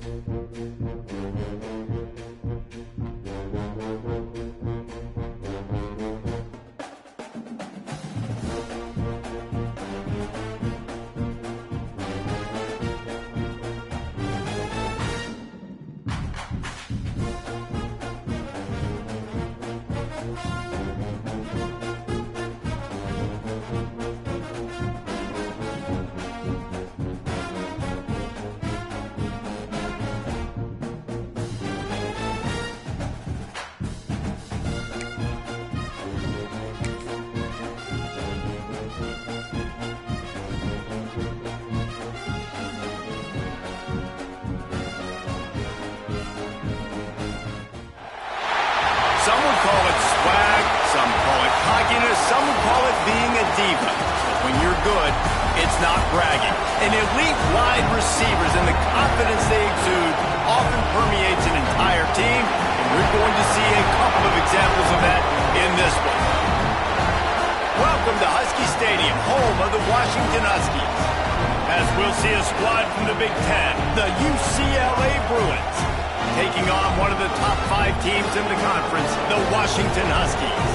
Some would call it swag, some call it cockiness, some would call it being a diva. But when you're good, it's not bragging. An elite wide receivers and the confidence they exude often permeates an entire team, and we're going to see a couple of examples of that in this one. Welcome to Husky Stadium, home of the Washington Huskies. As we'll see a squad from the Big Ten, the UCLA Bruins, taking on one of the top 5 teams in the conference, the Washington Huskies.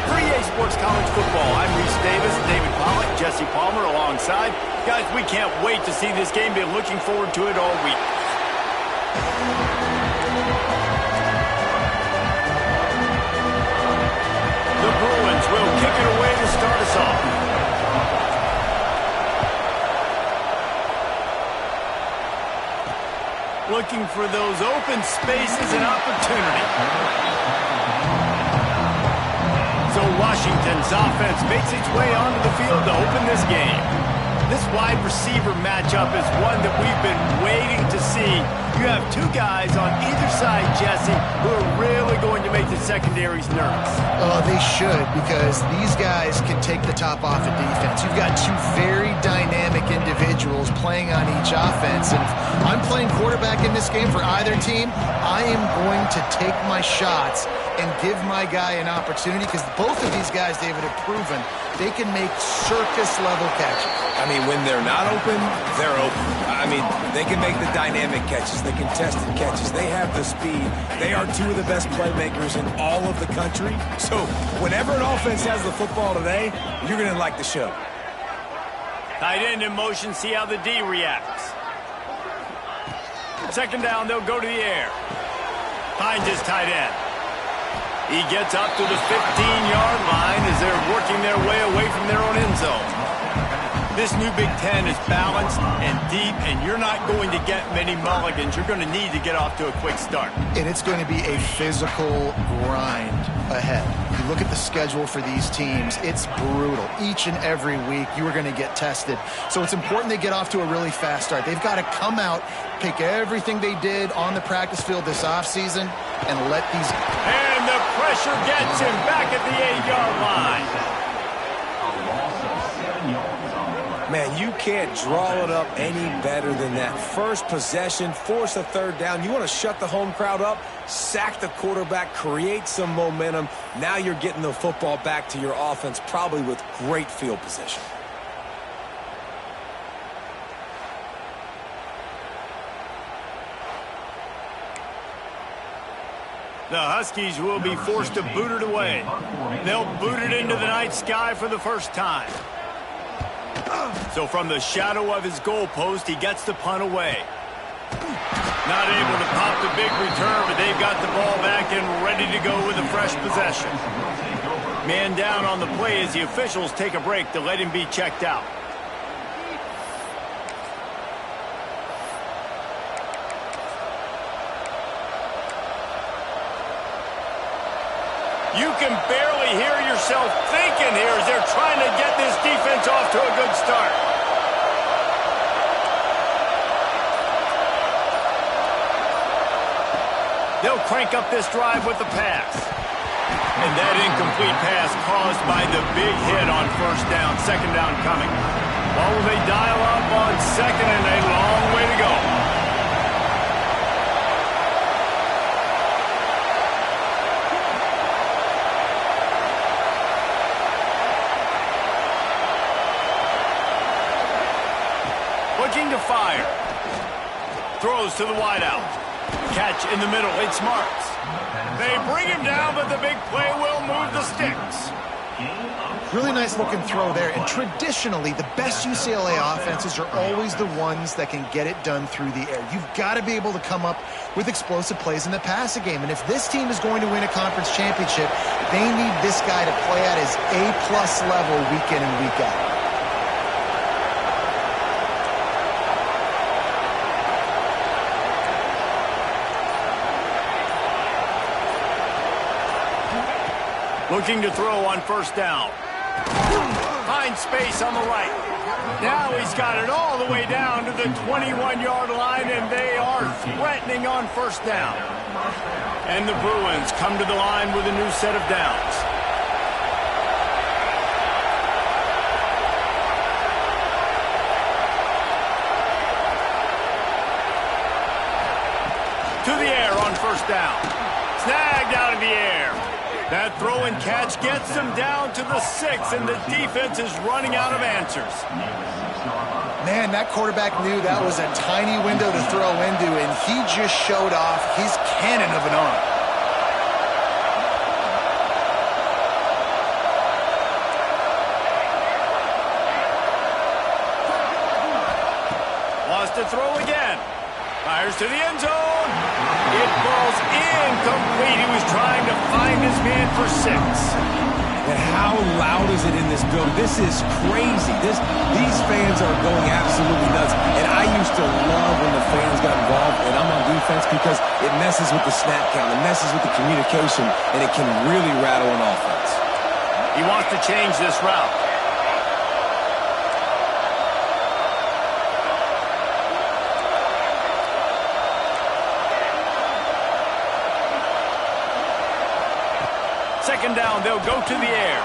For EA Sports College Football, I'm Reese Davis, David Pollack, Jesse Palmer alongside. Guys, we can't wait to see this game. Been looking forward to it all week. The Bruins will kick it away to start us off. Looking for those open spaces and opportunity. So Washington's offense makes its way onto the field to open this game. This wide receiver matchup is one that we've been waiting to see. You have 2 guys on either side, Jesse, who are really going to make the secondaries nervous. Oh, they should, because these guys can take the top off of defense. You've got 2 very dynamic individuals playing on each offense, and if I'm playing quarterback in this game for either team, I am going to take my shots and give my guy an opportunity, because both of these guys, David, have proven they can make circus-level catches. I mean, when they're not open, they're open. I mean, they can make the dynamic catches, the contested catches. They have the speed. They are 2 of the best playmakers in all of the country. So whenever an offense has the football today, you're going to like the show. Tight end in motion, see how the D reacts. Second down, they'll go to the air. Finds his tight end. He gets up to the 15-yard line as they're working their way away from their own end zone. This new Big Ten is balanced and deep, and you're not going to get many mulligans. You're going to need to get off to a quick start. And it's going to be a physical grind ahead. You look at the schedule for these teams, it's brutal. Each and every week, you are going to get tested. So it's important they get off to a really fast start. They've got to come out, take everything they did on the practice field this offseason, and let these... And the pressure gets him back at the 8-yard line. Man, you can't draw it up any better than that. First possession, force a third down. You want to shut the home crowd up, sack the quarterback, create some momentum. Now you're getting the football back to your offense, probably with great field position. The Huskies will be forced to boot it away. They'll boot it into the night sky for the first time. So from the shadow of his goalpost, he gets the punt away. Not able to pop the big return, but they've got the ball back and ready to go with a fresh possession. Man down on the play as the officials take a break to let him be checked out. You can barely hear yourself thinking here as they're trying to get this defense off to a good start. They'll crank up this drive with the pass. And that incomplete pass caused by the big hit on first down, second down coming. Well, will they dial up on second, and a long way to go. Looking to fire. Throws to the wideout. Catch in the middle. It's Marks. They bring him down, but the big play will move the sticks. Really nice looking throw there. And traditionally, the best UCLA offenses are always the ones that can get it done through the air. You've got to be able to come up with explosive plays in the passing game. And if this team is going to win a conference championship, they need this guy to play at his A+ level week in and week out. Looking to throw on first down. Finds space on the right. Now he's got it all the way down to the 21-yard line, and they are threatening on first down. And the Bruins come to the line with a new set of downs. To the air on first down. Snagged out of the air. That throw and catch gets them down to the 6, and the defense is running out of answers. Man, that quarterback knew that was a tiny window to throw into, and he just showed off his cannon of an arm. Wants to throw again. Fires to the end zone. It falls incomplete. He was trying to find his man for 6. And how loud is it in this building? This is crazy. These fans are going absolutely nuts. And I used to love when the fans got involved, and I'm on defense, because it messes with the snap count, it messes with the communication, and it can really rattle an offense. He wants to change this route. Second down, they'll go to the air.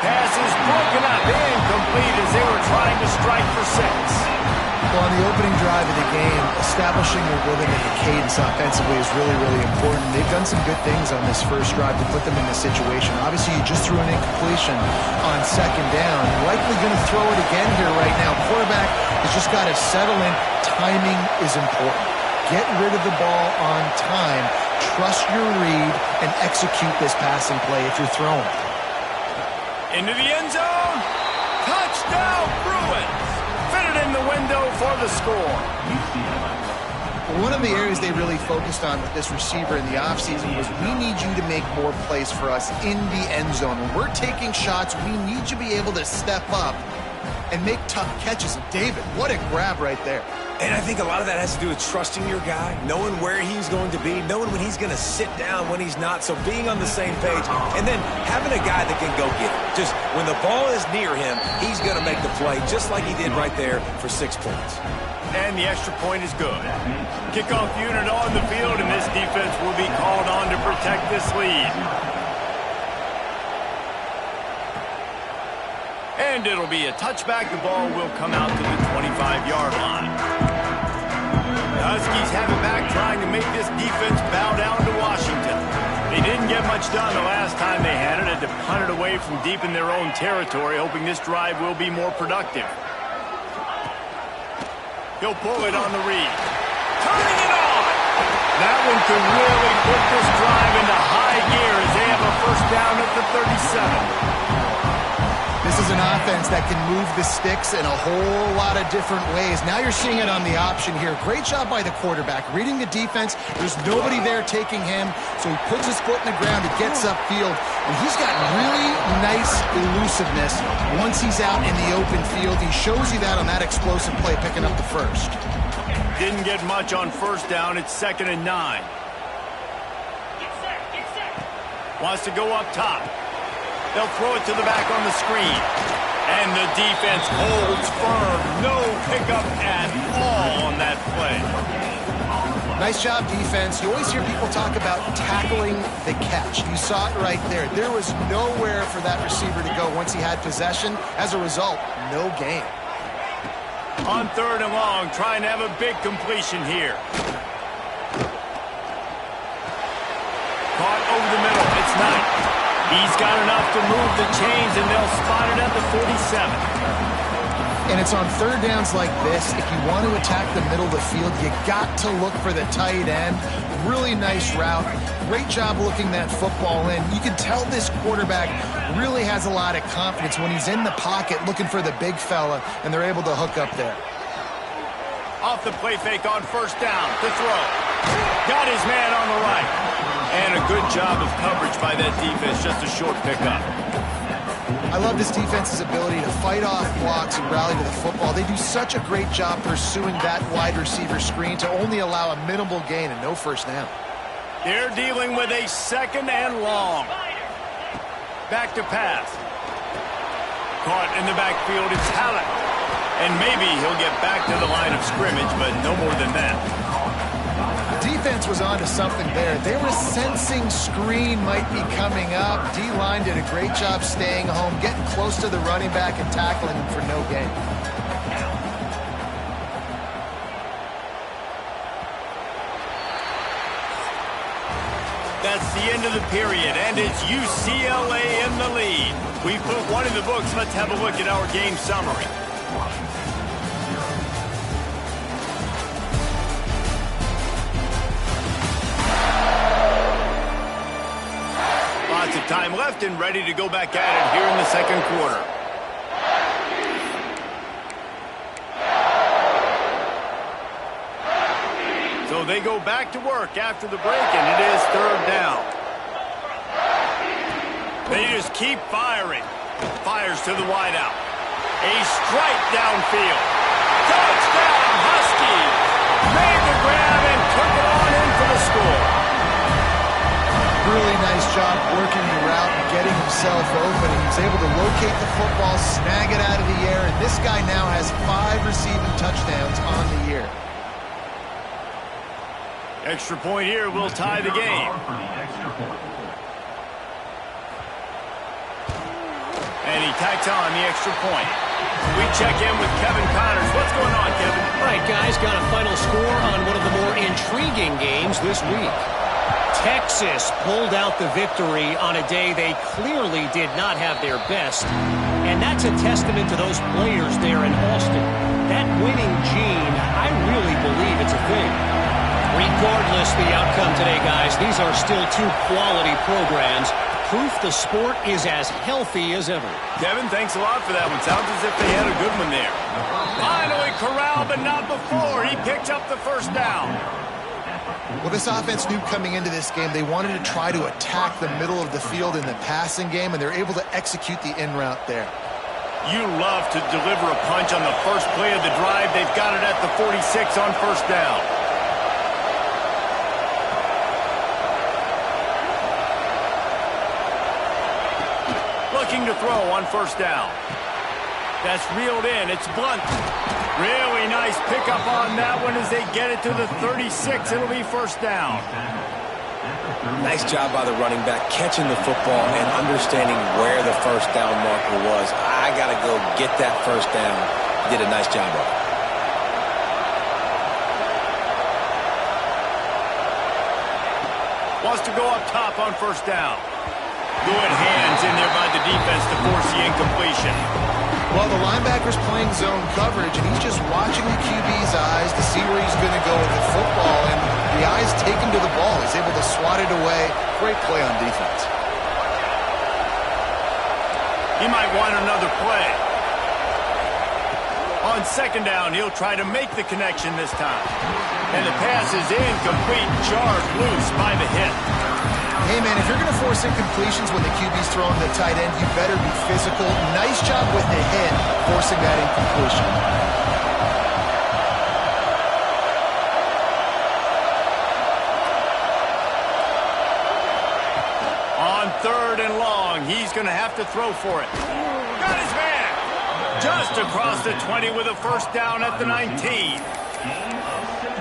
Pass is broken up, incomplete as they were trying to strike for 6. Well, on the opening drive of the game, establishing the rhythm and the cadence offensively is really, really important. They've done some good things on this first drive to put them in this situation. Obviously, you just threw an incompletion on second down. Likely going to throw it again here right now. Quarterback has just got to settle in. Timing is important. Get rid of the ball on time. Trust your read and execute this passing play if you're throwing. Into the end zone. Touchdown, Bruins. Fitted in the window for the score. One of the areas they really focused on with this receiver in the offseason was, we need you to make more plays for us in the end zone. When we're taking shots, we need you to be able to step up and make tough catches. And David, what a grab right there. And I think a lot of that has to do with trusting your guy, knowing where he's going to be, knowing when he's going to sit down, when he's not. So being on the same page, and then having a guy that can go get it. Just when the ball is near him, he's going to make the play, just like he did right there for 6 points. And the extra point is good. Kickoff unit on the field, and this defense will be called on to protect this lead. And it'll be a touchback. The ball will come out to the 25-yard line. The Huskies have it back, trying to make this defense bow down to Washington. They didn't get much done the last time they had it. Had to punt it away from deep in their own territory, hoping this drive will be more productive. He'll pull it on the read. Turning it on! That one could really put this drive into high gear as they have a first down at the 37. This is an offense that can move the sticks in a whole lot of different ways. Now you're seeing it on the option here. Great job by the quarterback. Reading the defense, there's nobody there taking him, so he puts his foot in the ground, he gets upfield, and he's got really nice elusiveness once he's out in the open field. He shows you that on that explosive play, picking up the first. Didn't get much on first down. It's 2nd and 9. Wants to go up top. They'll throw it to the back on the screen. And the defense holds firm. No pickup at all on that play. Nice job, defense. You always hear people talk about tackling the catch. You saw it right there. There was nowhere for that receiver to go once he had possession. As a result, no gain. On 3rd and long, trying to have a big completion here. Caught over the middle. It's Knight. He's got enough to move the chains, and they'll spot it at the 47. And it's on third downs like this, if you want to attack the middle of the field, you got to look for the tight end. Really nice route. Great job looking that football in. You can tell this quarterback really has a lot of confidence when he's in the pocket looking for the big fella, and they're able to hook up there. Off the play fake on first down to throw. Got his man on the right. And a good job of coverage by that defense, just a short pickup. I love this defense's ability to fight off blocks and rally to the football. They do such a great job pursuing that wide receiver screen to only allow a minimal gain and no first down. They're dealing with a second and long. Back to pass. Caught in the backfield, it's Hallett. And maybe he'll get back to the line of scrimmage, but no more than that. Defense was onto something there. They were sensing screen might be coming up. D-line did a great job staying home, getting close to the running back and tackling him for no gain. That's the end of the period, and it's UCLA in the lead. We put one in the books. Let's have a look at our game summary. Lots of time left and ready to go back at it here in the second quarter. So they go back to work after the break, and it is third down. They just keep firing. Fires to the wideout. A strike downfield. Touchdown, Huskies! Made the grab and took it on in for the score. Really nice job working the route and getting himself open. He was able to locate the football, snag it out of the air, and this guy now has 5 receiving touchdowns on the year. Extra point here will tie the game. And he tacks on the extra point. We check in with Kevin Connors. What's going on, Kevin? All right, guys, got a final score on one of the more intriguing games this week. Texas pulled out the victory on a day they clearly did not have their best. And that's a testament to those players there in Austin. That winning gene, I really believe it's a thing. Regardless the outcome today, guys, these are still 2 quality programs. Proof the sport is as healthy as ever. Kevin, thanks a lot for that one. Sounds as if they had a good one there. Finally corralled, but not before. He picked up the first down. Well, this offense knew coming into this game they wanted to try to attack the middle of the field in the passing game, and they're able to execute the in route there. You love to deliver a punch on the first play of the drive. They've got it at the 46 on first down. Looking to throw on first down. That's reeled in. It's Blunt. Really nice pickup on that one as they get it to the 36. It'll be first down. Nice job by the running back, catching the football and understanding where the first down marker was. I got to go get that first down. Did a nice job of it. Wants to go up top on first down. Good hands in there by the defense to force the incompletion. Well, the linebacker's playing zone coverage, and he's just watching the QB's eyes to see where he's going to go with the football, and the eyes take him to the ball. He's able to swat it away. Great play on defense. He might want another play. On second down, he'll try to make the connection this time. And the pass is incomplete, charged loose by the hit. Hey, man, if you're going to force incompletions when the QB's throwing the tight end, you better be physical. Nice job with the hit, forcing that incompletion. On third and long, he's going to have to throw for it. Got his man! Just across the 20 with a first down at the 19.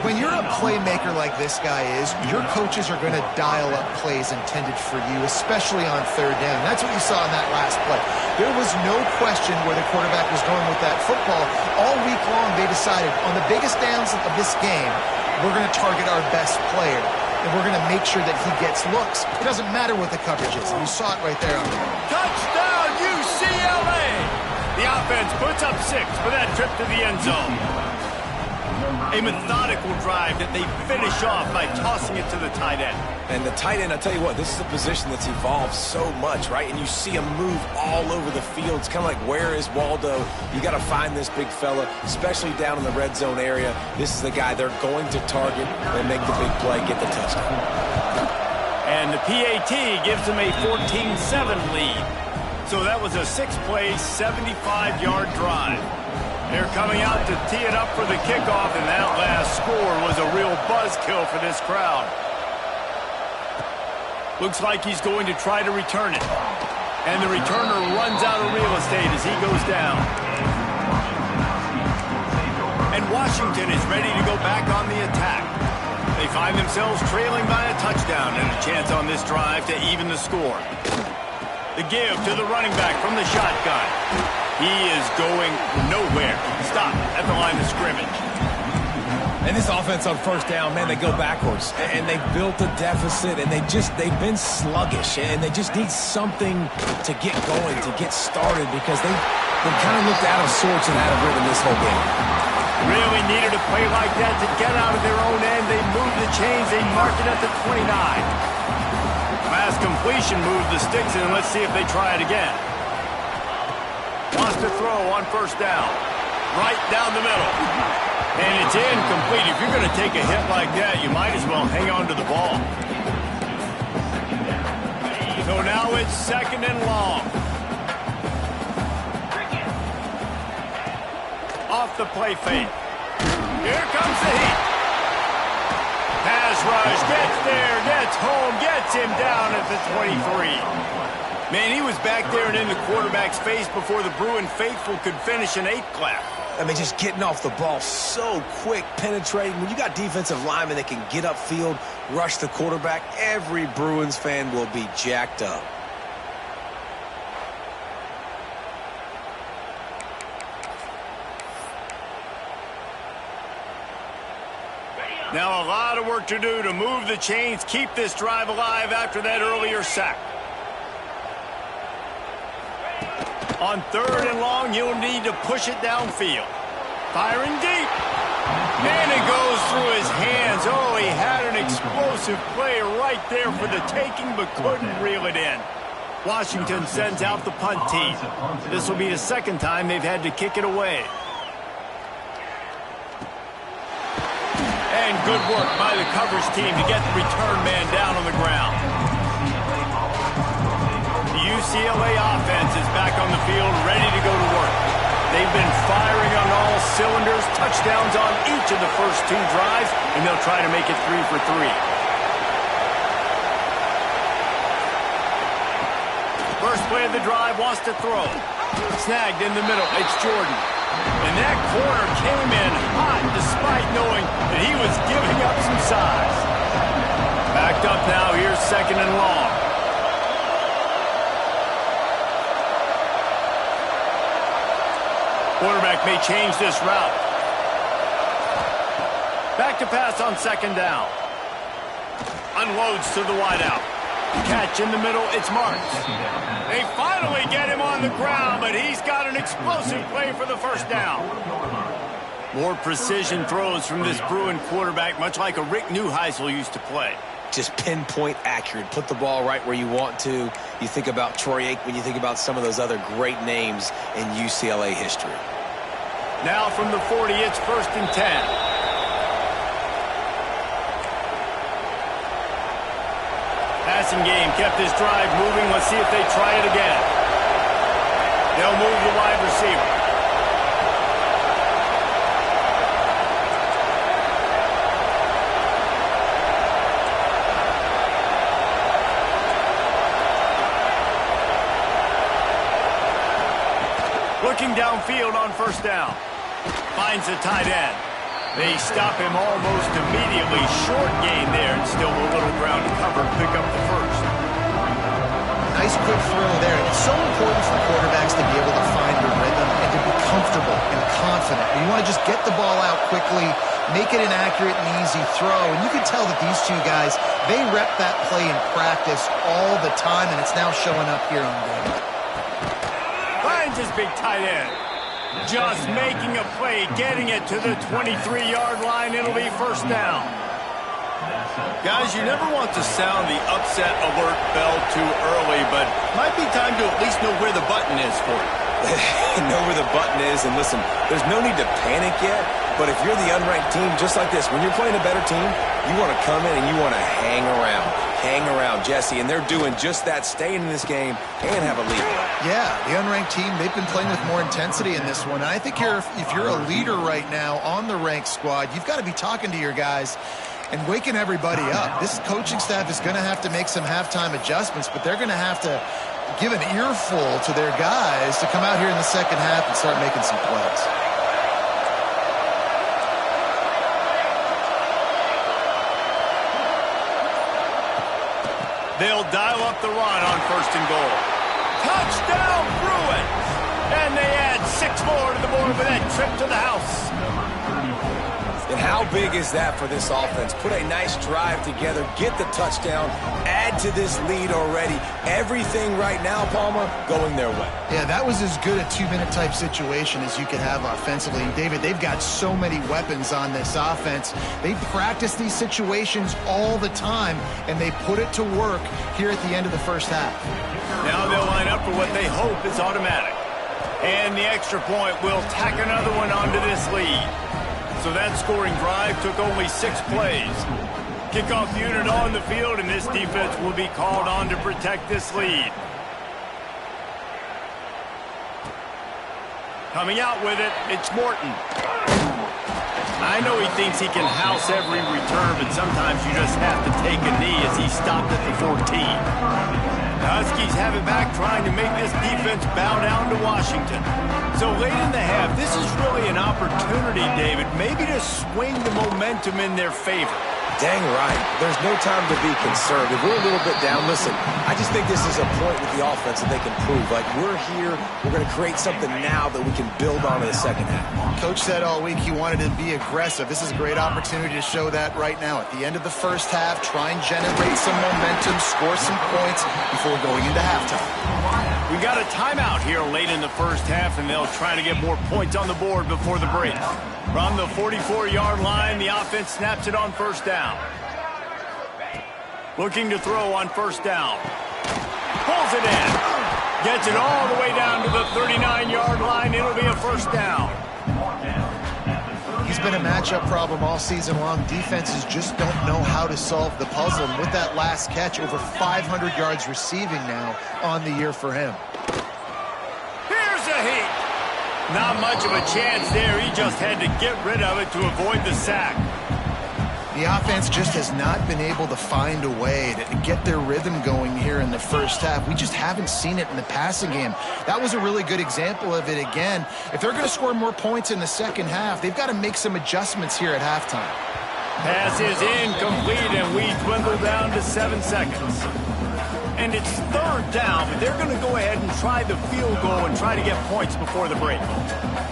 When you're a playmaker like this guy is, your coaches are going to dial up plays intended for you, especially on third down. That's what you saw in that last play. There was no question where the quarterback was going with that football. All week long, they decided on the biggest downs of this game, we're going to target our best player, and we're going to make sure that he gets looks. It doesn't matter what the coverage is. You saw it right there on the Touchdown, UCLA! The offense puts up 6 for that trip to the end zone. A methodical drive that they finish off by tossing it to the tight end. And the tight end, I'll tell you what, this is a position that's evolved so much, right? And you see him move all over the field. It's kind of like, where is Waldo? You got to find this big fella, especially down in the red zone area. This is the guy they're going to target and make the big play, get the touchdown. And the PAT gives them a 14-7 lead. So that was a 6-play, 75-yard drive. They're coming out to tee it up for the kickoff, and that last score was a real buzzkill for this crowd. Looks like he's going to try to return it. And the returner runs out of real estate as he goes down. And Washington is ready to go back on the attack. They find themselves trailing by a touchdown and a chance on this drive to even the score. The give to the running back from the shotgun. He is going nowhere. Stop at the line of scrimmage. And this offense on first down, man, they go backwards. And they've built a deficit, and they've been sluggish. And they just need something to get going, to get started, because they've kind of looked out of sorts and out of rhythm this whole game. Really needed a play like that to get out of their own end. They move the chains. They mark it at the 29. Fast completion moves the sticks in. Let's see if they try it again. Wants to throw on first down. Right down the middle. And it's incomplete. If you're going to take a hit like that, you might as well hang on to the ball. So now it's 2nd and long. Off the play fake. Here comes the heat. Pass rush, gets there, gets home, gets him down at the 23. Man, he was back there and in the quarterback's face before the Bruin faithful could finish an 8 clap. I mean, just getting off the ball so quick, penetrating. When you got defensive linemen that can get upfield, rush the quarterback, every Bruins fan will be jacked up. Now a lot of work to do to move the chains, keep this drive alive after that earlier sack. On 3rd and long, you'll need to push it downfield. Firing deep. And it goes through his hands. Oh, he had an explosive play right there for the taking, but couldn't reel it in. Washington sends out the punt team. This will be the 2nd time they've had to kick it away. And good work by the coverage team to get the return man down on the ground. The UCLA offense is back on the field, ready to go to work. They've been firing on all cylinders, touchdowns on each of the first 2 drives, and they'll try to make it 3 for 3. First play of the drive, wants to throw. Snagged in the middle, it's Jordan. And that corner came in hot despite knowing that he was giving up some size. Backed up now, here's 2nd and long. Quarterback may change this route. Back to pass on 2nd down. Unloads to the wideout. Catch in the middle, it's Marks. They finally get him on the ground, but he's got an explosive play for the first down. More precision throws from this Bruin quarterback, much like a Rick Neuheisel used to play. Just pinpoint accurate. Put the ball right where you want to. You think about Troy Aikman, you think about some of those other great names in UCLA history. Now from the 40, it's 1st and 10. Passing game kept this drive moving. Let's see if they try it again. They'll move the wide receiver. Looking downfield on 1st down. Finds the tight end. They stop him almost immediately. Short gain there, and still a little ground to cover. Pick up the first. Nice quick throw there. It's so important for quarterbacks to be able to find their rhythm and to be comfortable and confident. You want to just get the ball out quickly, make it an accurate and easy throw. And you can tell that these 2 guys, they rep that play in practice all the time, and it's now showing up here on game. Finds his big tight end. Just making a play, getting it to the 23-yard line. It'll be first down. Guys, you never want to sound the upset alert bell too early, but might be time to at least know where the button is for you. Know where the button is, and listen, there's no need to panic yet, but if you're the unranked team, just like this, when you're playing a better team, you want to come in and you want to hang around, Jesse, and they're doing just that, staying in this game and have a lead. Yeah, the unranked team, they've been playing with more intensity in this one. And I think if you're a leader right now on the ranked squad, you've got to be talking to your guys and waking everybody up. This coaching staff is going to have to make some halftime adjustments, but they're going to have to give an earful to their guys to come out here in the second half and start making some plays. They'll dial up the run on first and goal. Touchdown, Bruins! And they add 6 more to the board with that trip to the house. And how big is that for this offense? Put a nice drive together, get the touchdown, add to this lead already. Everything right now, Palmer, going their way. Yeah, that was as good a 2-minute type situation as you could have offensively. And David, they've got so many weapons on this offense. They practice these situations all the time, and they put it to work here at the end of the first half. Now they'll line up for what they hope is automatic. And the extra point will tack another one onto this lead. So that scoring drive took only 6 plays. Kickoff unit on the field, and this defense will be called on to protect this lead. Coming out with it, it's Morton. I know he thinks he can house every return, but sometimes you just have to take a knee as he stopped at the 14. The Huskies have it back, trying to make this defense bow down to Washington. So late in the half, this is really an opportunity, David, maybe to swing the momentum in their favor. Dang right. There's no time to be concerned. If we're a little bit down, listen, I just think this is a point with the offense that they can prove. Like, we're here, we're going to create something now that we can build on in the second half. Coach said all week he wanted to be aggressive. This is a great opportunity to show that right now. At the end of the first half, try and generate some momentum, score some points before going into halftime. We got a timeout here late in the first half, and they'll try to get more points on the board before the break. From the 44-yard line, the offense snaps it on first down. Looking to throw on first down. Pulls it in. Gets it all the way down to the 39-yard line. It'll be a first down. He's been a matchup problem all season long. Defenses just don't know how to solve the puzzle. And with that last catch, over 500 yards receiving now on the year for him. Here's a heat. Not much of a chance there. He just had to get rid of it to avoid the sack. The offense just has not been able to find a way to get their rhythm going here in the first half. We just haven't seen it in the passing game. That was a really good example of it again. If they're going to score more points in the second half, they've got to make some adjustments here at halftime. Pass is incomplete, and we dwindle down to 7 seconds. And it's third down, but they're going to go ahead and try the field goal and try to get points before the break.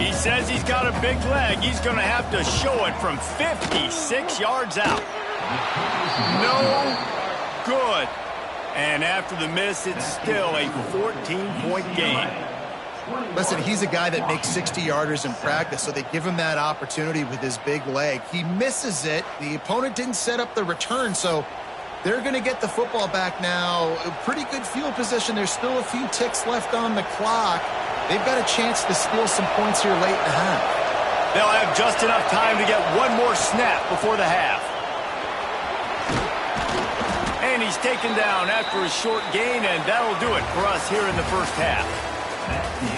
He says he's got a big leg. He's going to have to show it from 56 yards out. No good. And after the miss, it's still a 14-point game. Listen, he's a guy that makes 60-yarders in practice, so they give him that opportunity with his big leg. He misses it. The opponent didn't set up the return, so they're going to get the football back now. A pretty good field position. There's still a few ticks left on the clock. They've got a chance to steal some points here late in the half. They'll have just enough time to get one more snap before the half. And he's taken down after a short gain, and that'll do it for us here in the first half.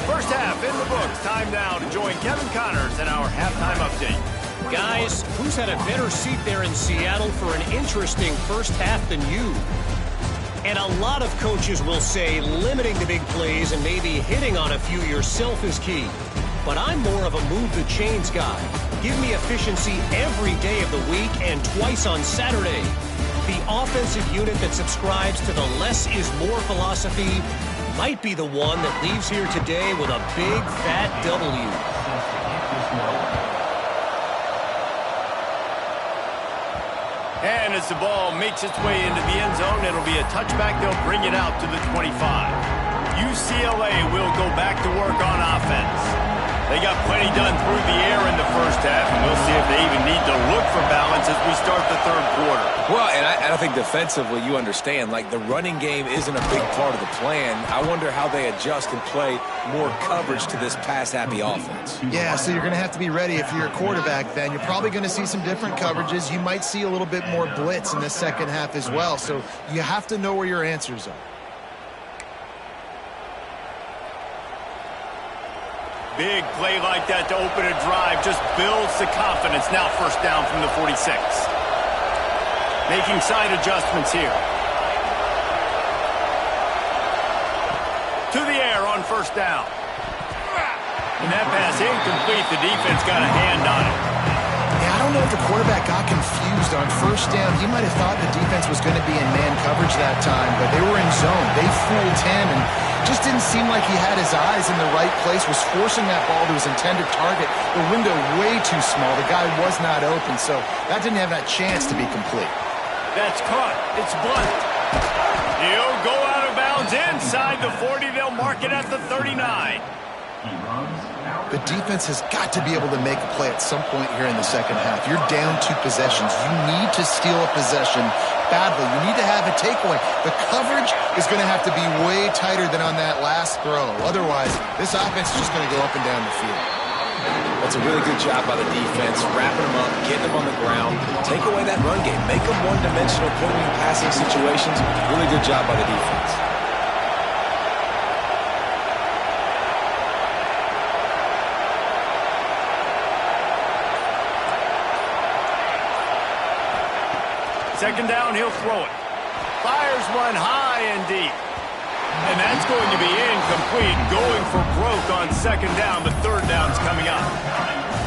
First half in the books. Time now to join Kevin Connors in our halftime update. Guys, who's had a better seat there in Seattle for an interesting first half than you? And a lot of coaches will say limiting the big plays and maybe hitting on a few yourself is key. But I'm more of a move the chains guy. Give me efficiency every day of the week and twice on Saturday. The offensive unit that subscribes to the less is more philosophy might be the one that leaves here today with a big fat W. And as the ball makes its way into the end zone, it'll be a touchback. They'll bring it out to the 25. UCLA will go back to work on offense. They got plenty done through the air in the first half, and we'll see if they even need to look for balance as we start the third quarter. Well, and I think defensively, you understand, like the running game isn't a big part of the plan. I wonder how they adjust and play more coverage to this pass-happy offense. Yeah, so you're going to have to be ready if you're a quarterback then. You're probably going to see some different coverages. You might see a little bit more blitz in the second half as well, so you have to know where your answers are. Big play like that to open a drive just builds the confidence. Now first down from the 46. Making side adjustments here. To the air on first down. And that pass incomplete. The defense got a hand on it. Yeah, I don't know if the quarterback got confused on first down. He might have thought the defense was going to be in man coverage that time, but they were in zone. They fooled him and just didn't seem like he had his eyes in the right place, was forcing that ball to his intended target. The window way too small. The guy was not open, so that didn't have that chance to be complete. That's caught. It's blunt. He'll go out of bounds inside the 40. They'll mark it at the 39. The defense has got to be able to make a play at some point here in the second half. You're down 2 possessions. You need to steal a possession badly. You need to have a takeaway. The coverage is going to have to be way tighter than on that last throw. Otherwise, this offense is just going to go up and down the field. That's a really good job by the defense, wrapping them up, getting them on the ground. Take away that run game. Make them one-dimensional, put them in passing situations. Really good job by the defense. Second down, he'll throw it. Fires one high and deep. And that's going to be incomplete. Going for broke on second down, but third down's coming up.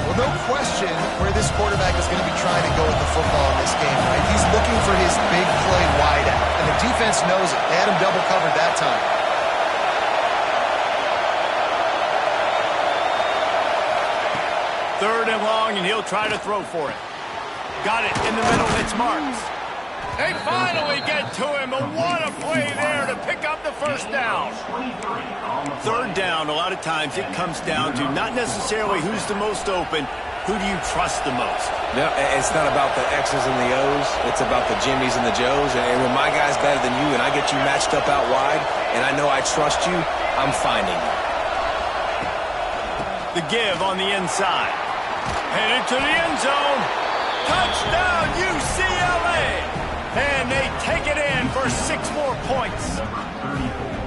Well, no question where this quarterback is going to be trying to go with the football in this game, right? He's looking for his big play wide out, and the defense knows it. They had him double covered that time. Third and long, and he'll try to throw for it. Got it in the middle. It's Marks. They finally get to him, and what a play there to pick up the first down. Third down, a lot of times it comes down to not necessarily who's the most open, who do you trust the most? No, it's not about the X's and the O's. It's about the Jimmys and the Joes. And when my guy's better than you and I get you matched up out wide and I know I trust you, I'm finding you. The give on the inside. Headed to the end zone. Touchdown, UCLA! And they take it in for 6 more points.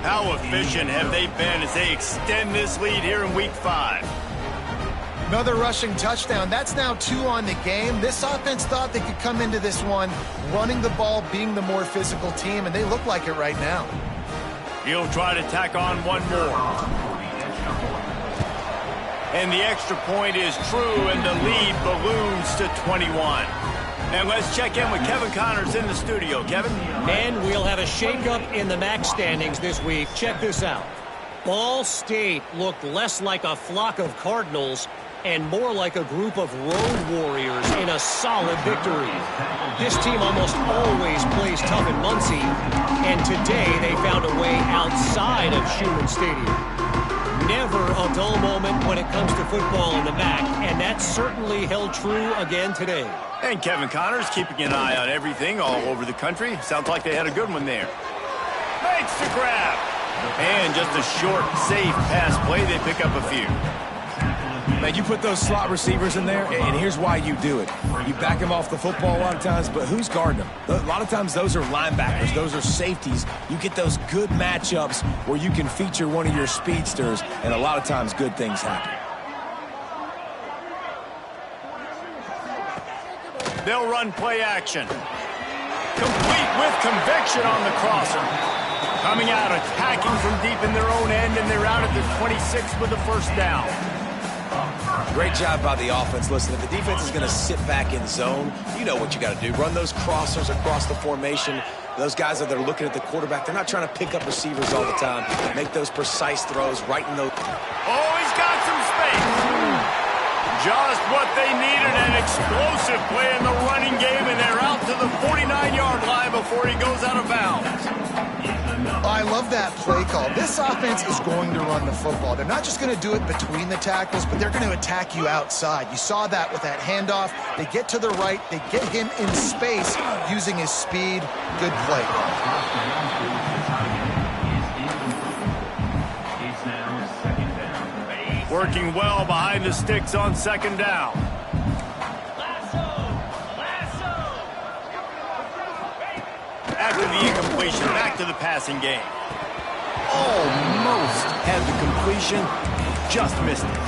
How efficient have they been as they extend this lead here in Week 5? Another rushing touchdown. That's now 2 on the game. This offense thought they could come into this one running the ball, being the more physical team, and they look like it right now. He'll try to tack on one more. And the extra point is true, and the lead balloons to 21. And let's check in with Kevin Connors in the studio. Kevin? And we'll have a shakeup in the MAC standings this week. Check this out. Ball State looked less like a flock of Cardinals and more like a group of road warriors in a solid victory. This team almost always plays tough in Muncie, and today they found a way outside of Schumann Stadium. Never a dull moment when it comes to football in the MAC, and that certainly held true again today. And Kevin Connors keeping an eye on everything all over the country. Sounds like they had a good one there. Makes the grab. And just a short, safe pass play. They pick up a few. Man, you put those slot receivers in there, and here's why you do it. You back them off the football a lot of times, but who's guarding them? A lot of times those are linebackers. Those are safeties. You get those good matchups where you can feature one of your speedsters, and a lot of times good things happen. They'll run play action. Complete with conviction on the crosser. Coming out, attacking from deep in their own end, and they're out at the 26 with the first down. Great job by the offense. Listen, if the defense is going to sit back in zone, you know what you got to do. Run those crossers across the formation. Those guys that are looking at the quarterback, they're not trying to pick up receivers all the time. Make those precise throws right in those. Oh, he's got some space. Just what they needed, an explosive play in the running game, and they're out to the 49-yard line before he goes out of bounds. I love that play call. This offense is going to run the football. They're not just going to do it between the tackles, but they're going to attack you outside. You saw that with that handoff. They get to the right. They get him in space using his speed. Good play call. Working well behind the sticks on second down. After the incompletion, back to the passing game. Almost had the completion, just missed it.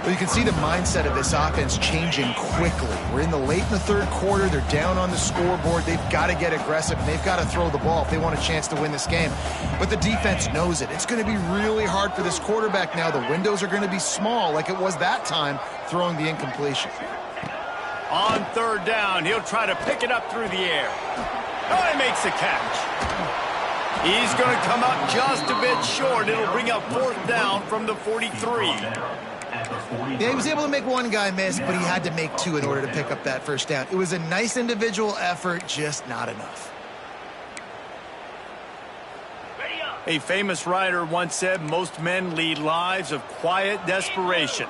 Well, you can see the mindset of this offense changing quickly. We're in the third quarter. They're down on the scoreboard. They've got to get aggressive, and they've got to throw the ball if they want a chance to win this game. But the defense knows it. It's going to be really hard for this quarterback now. The windows are going to be small like it was that time throwing the incompletion. On third down, he'll try to pick it up through the air. Oh, he makes the catch. He's going to come up just a bit short. It'll bring up fourth down from the 43. Yeah, he was able to make one guy miss, but he had to make two in order to pick up that first down. It was a nice individual effort, just not enough. A famous writer once said, most men lead lives of quiet desperation.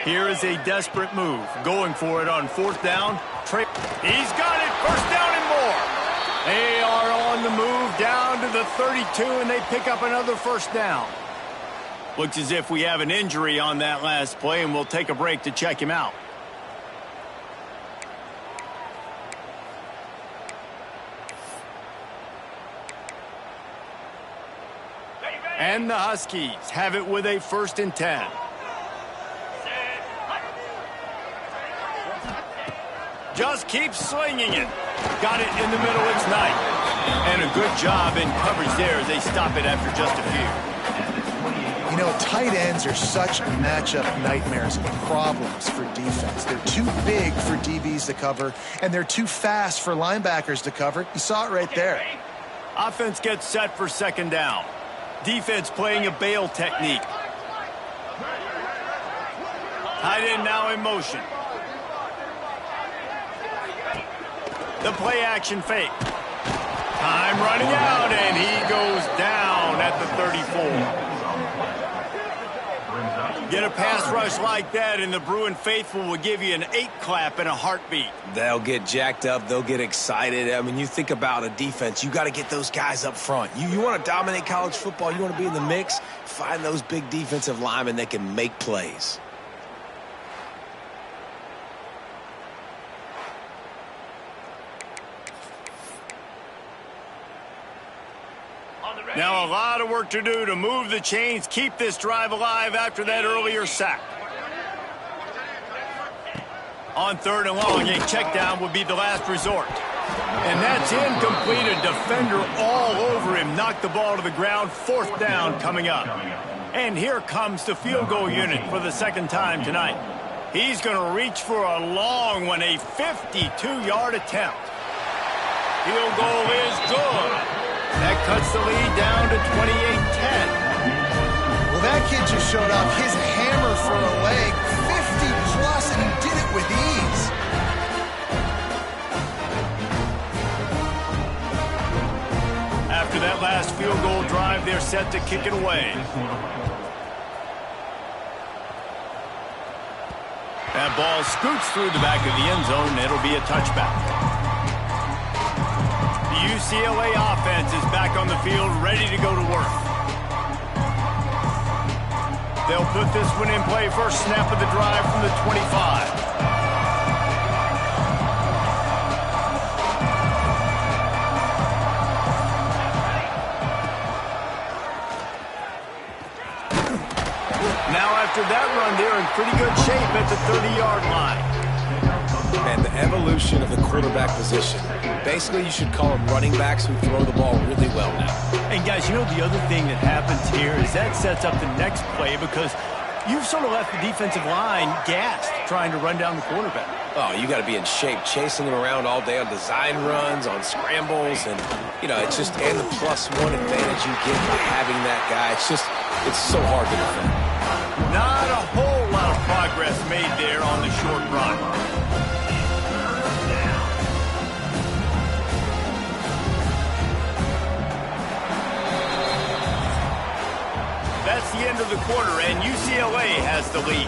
Here is a desperate move. Going for it on fourth down. He's got it. First down and more. They are on the move down to the 32, and they pick up another first down. Looks as if we have an injury on that last play, and we'll take a break to check him out. And the Huskies have it with a 1st and 10. Just keep slinging it. Got it in the middle. It's Knight. And a good job in coverage there as they stop it after just a few. You know, tight ends are such matchup nightmares and problems for defense. They're too big for DBs to cover, and they're too fast for linebackers to cover. You saw it right there. Offense gets set for second down. Defense playing a bail technique. Tight end now in motion. The play action fake. Time running out, and he goes down at the 34. Get a pass rush like that, and the Bruin faithful will give you an 8-clap and a heartbeat. They'll get jacked up. They'll get excited. I mean, you think about a defense. You got to get those guys up front. You want to dominate college football. You want to be in the mix. Find those big defensive linemen that can make plays. Now a lot of work to do to move the chains, keep this drive alive after that earlier sack. On third and long, a check down would be the last resort. And that's incomplete. A defender all over him. Knocked the ball to the ground. Fourth down coming up. And here comes the field goal unit for the second time tonight. He's going to reach for a long one, a 52-yard attempt. Field goal is good. That cuts the lead down to 28-10. Well, that kid just showed off his hammer for a leg, 50-plus, and he did it with ease. After that last field goal drive, they're set to kick it away. That ball scoots through the back of the end zone, and it'll be a touchback. The UCLA offense is back on the field, ready to go to work. They'll put this one in play. First snap of the drive from the 25. Now after that run, they're in pretty good shape at the 30-yard line. And the evolution of the quarterback position. Basically, you should call them running backs who throw the ball really well now. And guys, you know the other thing that happens here is that sets up the next play because you've sort of left the defensive line gassed trying to run down the quarterback. Oh, you got to be in shape, chasing him around all day on design runs, on scrambles, and, you know, it's just, and the +1 advantage you get by having that guy. It's so hard to defend. Not a whole lot of progress made there on the short run. That's the end of the quarter, and UCLA has the lead.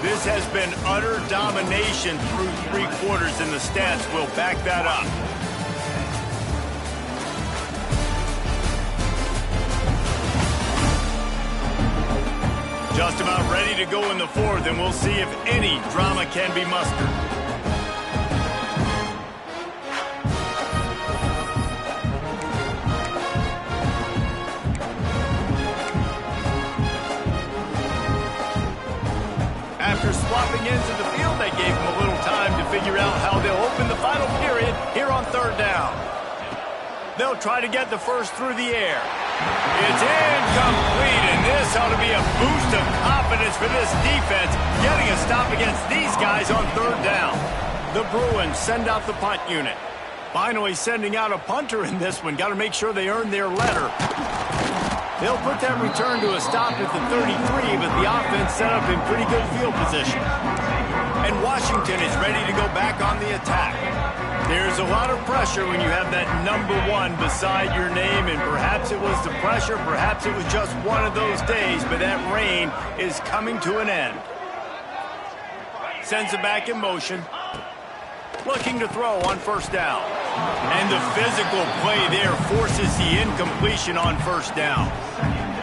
This has been utter domination through 3 quarters, and the stats will back that up. Just about ready to go in the 4th, and we'll see if any drama can be mustered. After swapping into the field, that gave them a little time to figure out how they'll open the final period here on 3rd down. They'll try to get the first through the air. It's incomplete, and this ought to be a boost of confidence for this defense, getting a stop against these guys on 3rd down. The Bruins send out the punt unit. Finally sending out a punter in this one. Got to make sure they earn their letter. They'll put that return to a stop at the 33, but the offense set up in pretty good field position. And Washington is ready to go back on the attack. There's a lot of pressure when you have that number 1 beside your name, and perhaps it was the pressure, perhaps it was just one of those days, but that reign is coming to an end. Sends it back in motion. Looking to throw on 1st down. And the physical play there forces the incompletion on 1st down.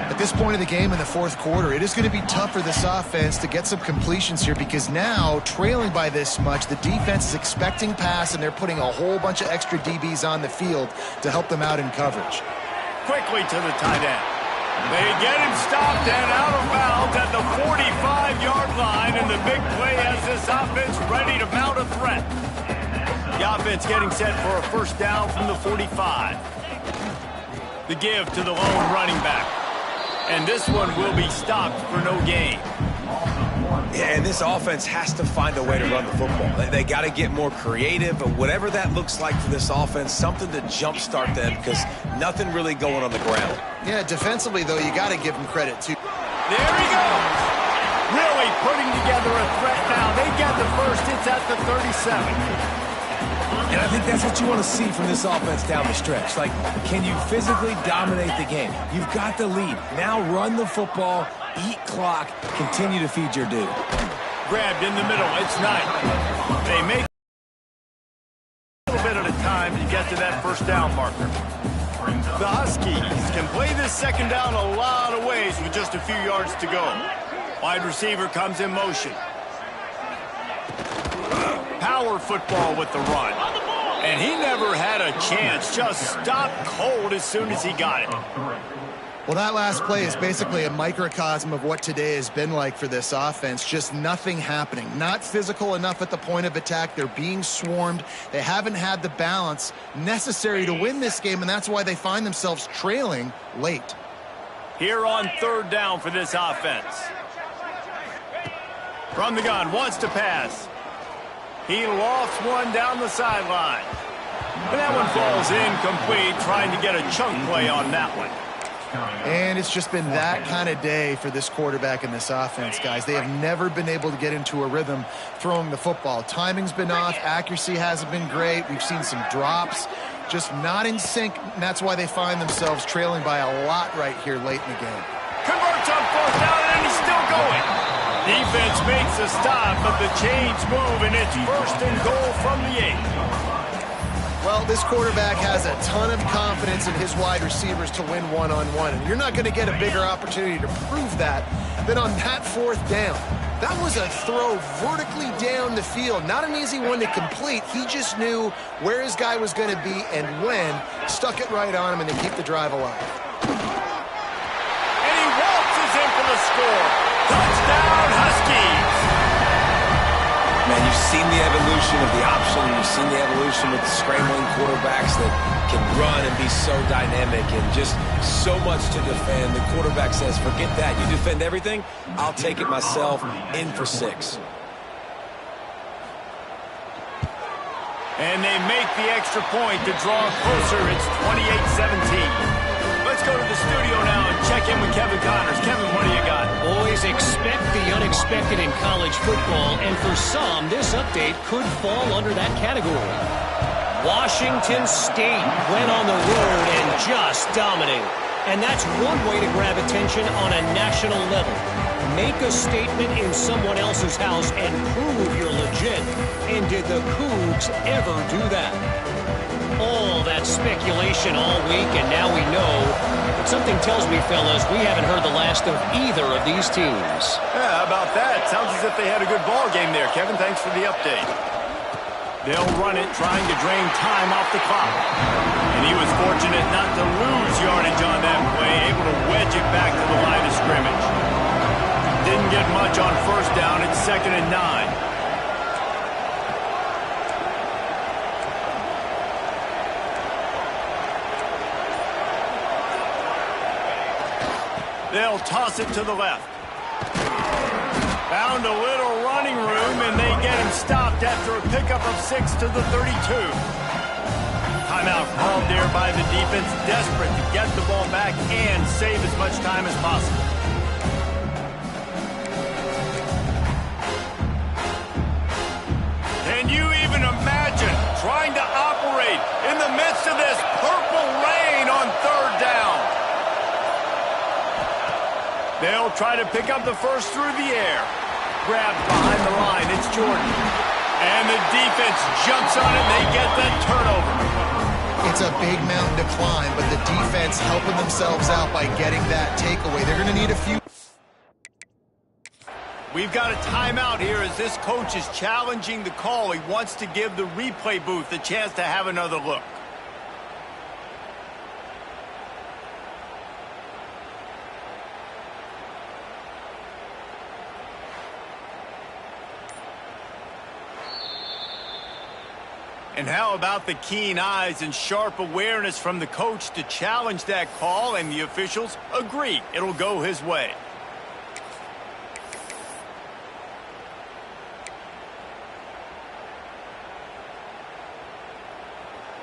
At this point of the game in the 4th quarter, it is going to be tough for this offense to get some completions here because now, trailing by this much, the defense is expecting pass, and they're putting a whole bunch of extra DBs on the field to help them out in coverage. Quickly to the tight end. They get him stopped and out of bounds at the 45-yard line, and the big play has this offense ready to mount a threat. The offense getting set for a 1st down from the 45. The give to the lone running back. And this one will be stopped for no gain. Yeah, and this offense has to find a way to run the football. They got to get more creative, but whatever that looks like for this offense, something to jumpstart them because nothing really going on the ground. Yeah, defensively, though, you got to give them credit, too. There he goes. Really putting together a threat now. They get the first. It's at the 37. And I think that's what you want to see from this offense down the stretch. Like, can you physically dominate the game? You've got the lead. Now run the football, eat clock, continue to feed your dude. Grabbed in the middle. It's Knight. They make a little bit at a time to get to that 1st down marker. The Huskies can play this 2nd down a lot of ways with just a few yards to go. Wide receiver comes in motion. Power football with the run. And he never had a chance. Just stopped cold as soon as he got it. Well, that last play is basically a microcosm of what today has been like for this offense. Just nothing happening. Not physical enough at the point of attack. They're being swarmed. They haven't had the balance necessary to win this game, and that's why they find themselves trailing late. Here on 3rd down for this offense. From the gun, wants to pass. He lofts one down the sideline. But that one falls incomplete, trying to get a chunk play on that one. And it's just been that kind of day for this quarterback and this offense, guys. They have never been able to get into a rhythm throwing the football. Timing's been off. Accuracy hasn't been great. We've seen some drops. Just not in sync, and that's why they find themselves trailing by a lot right here late in the game. Converts on 4th down, and he's still going. Defense makes a stop, but the chains move, and it's 1st and goal from the 8. Well, this quarterback has a ton of confidence in his wide receivers to win one-on-one, and you're not going to get a bigger opportunity to prove that than on that 4th down. That was a throw vertically down the field. Not an easy one to complete. He just knew where his guy was going to be and when, stuck it right on him, and they keep the drive alive. And he waltzes in for the score. Touchdown, Huskies! Man, you've seen the evolution of the option. You've seen the evolution with the scrambling quarterbacks that can run and be so dynamic and just so much to defend. The quarterback says, forget that. You defend everything, I'll take it myself. In for 6. And they make the extra point to draw closer. It's 28-17. Let's go to the studio now and check in with Kevin Connors. Kevin, what do you got? Always expect the unexpected in college football, and for some, this update could fall under that category. Washington State went on the road and just dominated. And that's one way to grab attention on a national level. Make a statement in someone else's house and prove you're legit. And did the Cougs ever do that? All that speculation all week, and now we know. But something tells me, fellas, we haven't heard the last of either of these teams. Yeah, how about that? Sounds as if they had a good ball game there, Kevin. Thanks for the update. They'll run it, trying to drain time off the clock. And he was fortunate not to lose yardage on that play, able to wedge it back to the line of scrimmage. Didn't get much on first down. It's 2nd and 9. They'll toss it to the left. Found a little running room, and they get him stopped after a pickup of 6 to the 32. Timeout called there by the defense, desperate to get the ball back and save as much time as possible. Can you even imagine trying to operate in the midst of this purple rain on 3rd down? They'll try to pick up the first through the air. Grabbed behind the line. It's Jordan. And the defense jumps on it. They get the turnover. It's a big mountain to climb, but the defense helping themselves out by getting that takeaway. They're going to need a few. We've got a timeout here as this coach is challenging the call. He wants to give the replay booth a chance to have another look. And how about the keen eyes and sharp awareness from the coach to challenge that call, and the officials agree it'll go his way.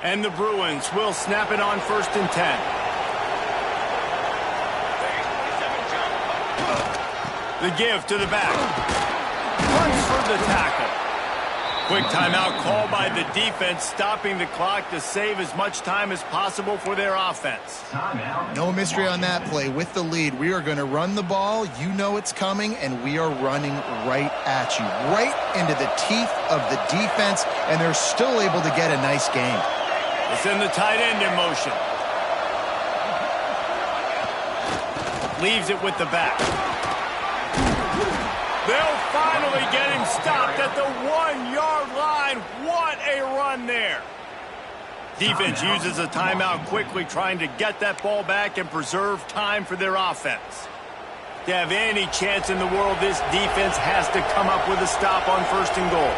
And the Bruins will snap it on 1st and 10. The give to the back. Runs for the tackle. Quick timeout call by the defense, stopping the clock to save as much time as possible for their offense. No mystery on that play. With the lead, we are going to run the ball. You know it's coming, and we are running right at you, right into the teeth of the defense, and they're still able to get a nice game. It's in the tight end in motion. Leaves it with the back. They'll finally get him stopped at the 1-yard line. What a run there. Defense uses a timeout quickly, trying to get that ball back and preserve time for their offense. To have any chance in the world, this defense has to come up with a stop on 1st and goal.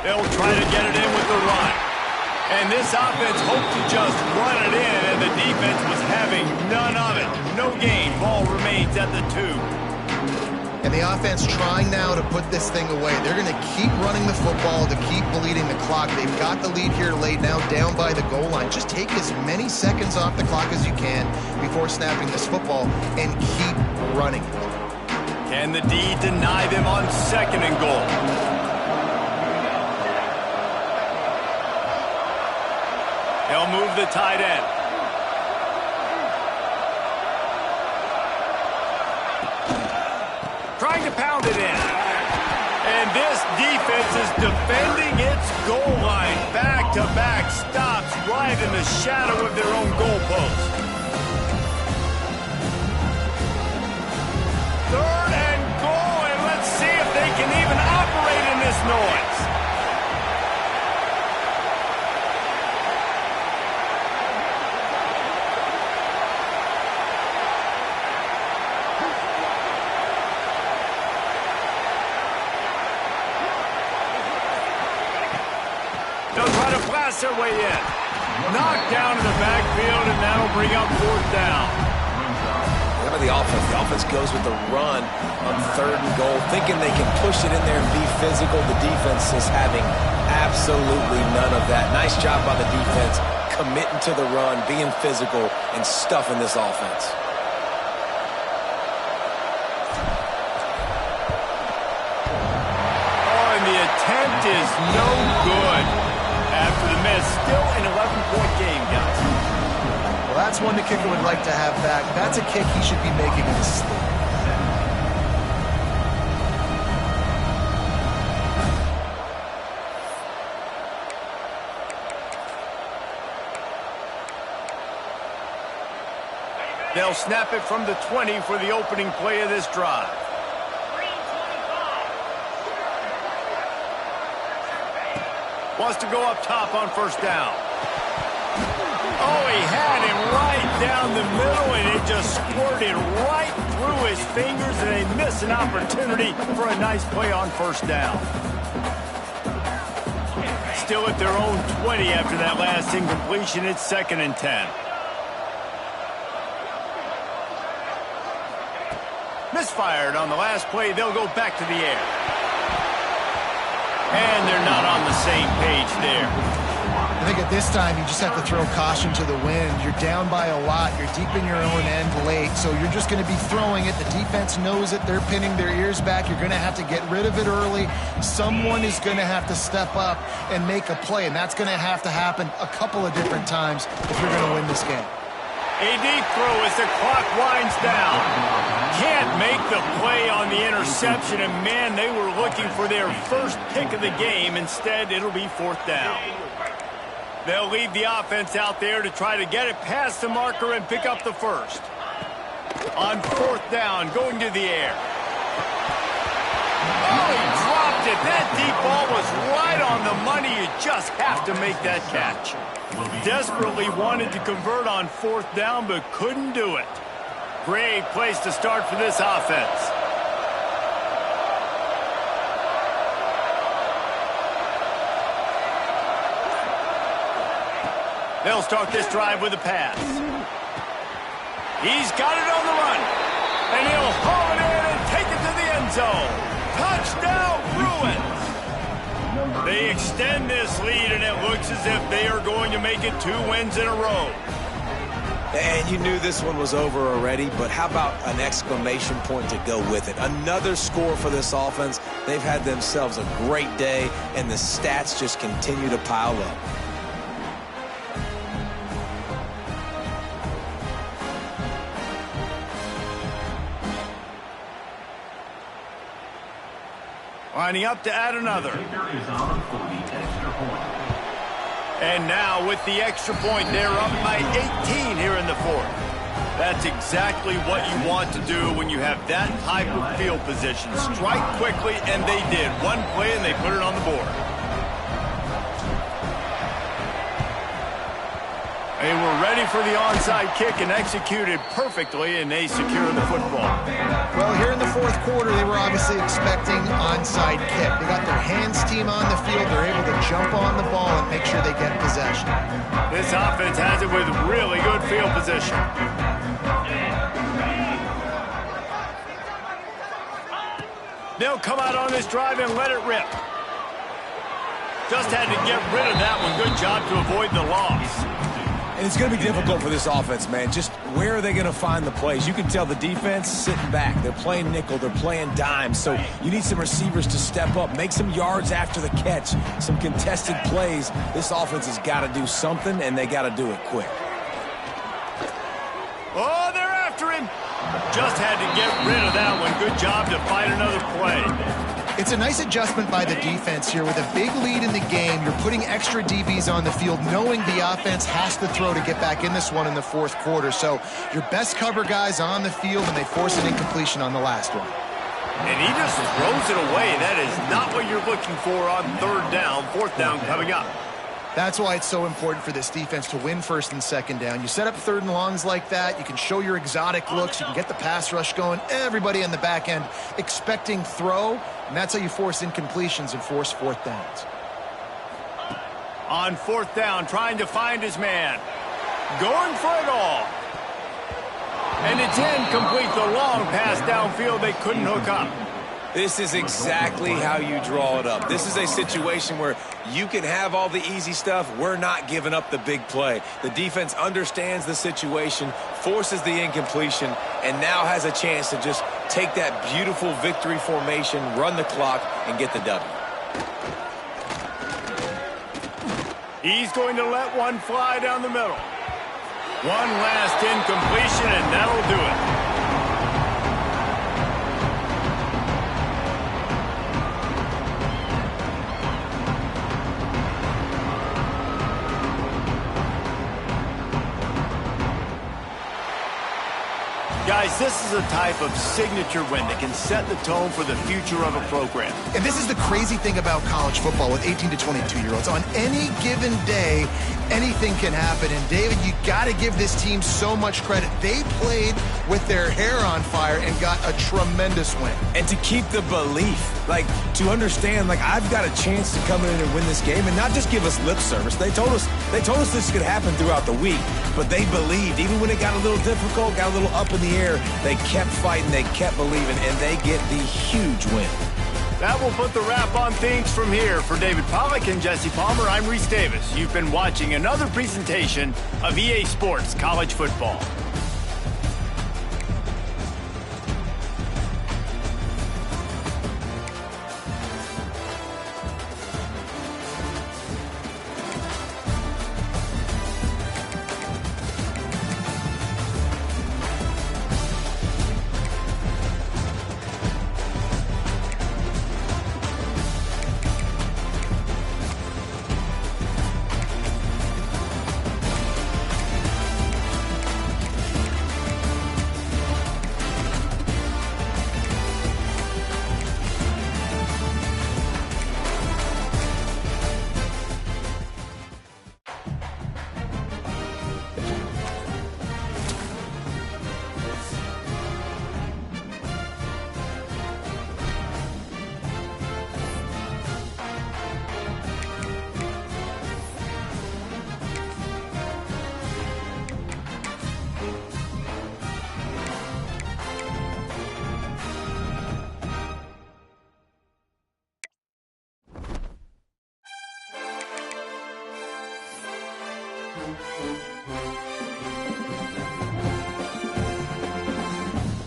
They'll try to get it in with the run. And this offense hoped to just run it in, and the defense was having none of it. No gain. Ball remains at the 2. And the offense trying now to put this thing away. They're going to keep running the football to keep bleeding the clock. They've got the lead here late, now down by the goal line. Just take as many seconds off the clock as you can before snapping this football and keep running. Can the D deny them on 2nd and goal? They'll move the tight end. Trying to pound it in. And this defense is defending its goal line. Back-to-back stops right in the shadow of their own goalpost. 3rd and goal, and let's see if they can even operate in this noise. Their way in. Knocked down in the backfield, and that'll bring up 4th down. What about the offense? The offense goes with the run on 3rd and goal, thinking they can push it in there and be physical. The defense is having absolutely none of that. Nice job by the defense, committing to the run, being physical, and stuffing this offense. Oh, and the attempt is no good. After the miss, still an 11-point game, guys. That's one the kicker would like to have back. That's a kick he should be making in his sleep. They'll snap it from the 20 for the opening play of this drive. Wants to go up top on first down. Oh, he had him right down the middle, and it just squirted right through his fingers, and they miss an opportunity for a nice play on first down. Still at their own 20 after that last incompletion. It's 2nd and 10. Misfired on the last play. They'll go back to the air. And they're not on the same page there. I think at this time, you just have to throw caution to the wind. You're down by a lot. You're deep in your own end late, so you're just going to be throwing it. The defense knows it. They're pinning their ears back. You're going to have to get rid of it early. Someone is going to have to step up and make a play, and that's going to have to happen a couple of different times if you're going to win this game. A deep throw as the clock winds down. Can't make the play on the interception, and man, they were looking for their first pick of the game. Instead, it'll be 4th down. They'll leave the offense out there to try to get it past the marker and pick up the first. On 4th down, going to the air. Oh, he dropped it. That deep ball was right on the money. You just have to make that catch. Desperately wanted to convert on 4th down, but couldn't do it. Great place to start for this offense. They'll start this drive with a pass. He's got it on the run. And he'll haul it in and take it to the end zone. Touchdown, Bruins. They extend this lead, and it looks as if they are going to make it 2 wins in a row. And you knew this one was over already, but how about an exclamation point to go with it? Another score for this offense. They've had themselves a great day, and the stats just continue to pile up. Lining up to add another. And now with the extra point, they're up by 18 here in the 4th. That's exactly what you want to do when you have that type of field position. Strike quickly, and they did. One play, and they put it on the board. They were ready for the onside kick and executed perfectly, and they secure the football. Well, here in the 4th quarter, they were obviously expecting onside kick. They got their hands team on the field. They're able to jump on the ball and make sure they get possession. This offense has it with really good field position. They'll come out on this drive and let it rip. Just had to get rid of that one. Good job to avoid the loss. And it's going to be difficult for this offense, man. Just where are they going to find the plays? You can tell the defense sitting back. They're playing nickel. They're playing dime. So you need some receivers to step up, make some yards after the catch, some contested plays. This offense has got to do something, and they got to do it quick. Oh, they're after him. Just had to get rid of that one. Good job to find another play. It's a nice adjustment by the defense here. With a big lead in the game, you're putting extra DBs on the field, knowing the offense has to throw to get back in this one in the 4th quarter. So your best cover guys on the field, and they force an incompletion on the last one. And he just throws it away. That is not what you're looking for on 3rd down. 4th down coming up. That's why it's so important for this defense to win 1st and 2nd down. You set up 3rd and longs like that. You can show your exotic looks. You can get the pass rush going. Everybody on the back end expecting throw, and that's how you force incompletions and force 4th downs. On 4th down, trying to find his man. Going for it all. And it's incomplete. The long pass downfield, they couldn't hook up. This is exactly how you draw it up. This is a situation where you can have all the easy stuff. We're not giving up the big play. The defense understands the situation, forces the incompletion, and now has a chance to just take that beautiful victory formation, run the clock, and get the W. He's going to let one fly down the middle. One last incompletion, and that'll do it. Guys, this is a type of signature win that can set the tone for the future of a program. And this is the crazy thing about college football with 18 to 22-year-olds. On any given day, anything can happen. And, David, you got to give this team so much credit. They played with their hair on fire and got a tremendous win. And to keep the belief, to understand, I've got a chance to come in and win this game and not just give us lip service. They told us this could happen throughout the week, but they believed. Even when it got a little difficult, got a little up in the air, they kept fighting, they kept believing, and they get the huge win. That will put the wrap on things from here. For David Pollack and Jesse Palmer, I'm Reese Davis. You've been watching another presentation of EA Sports College Football.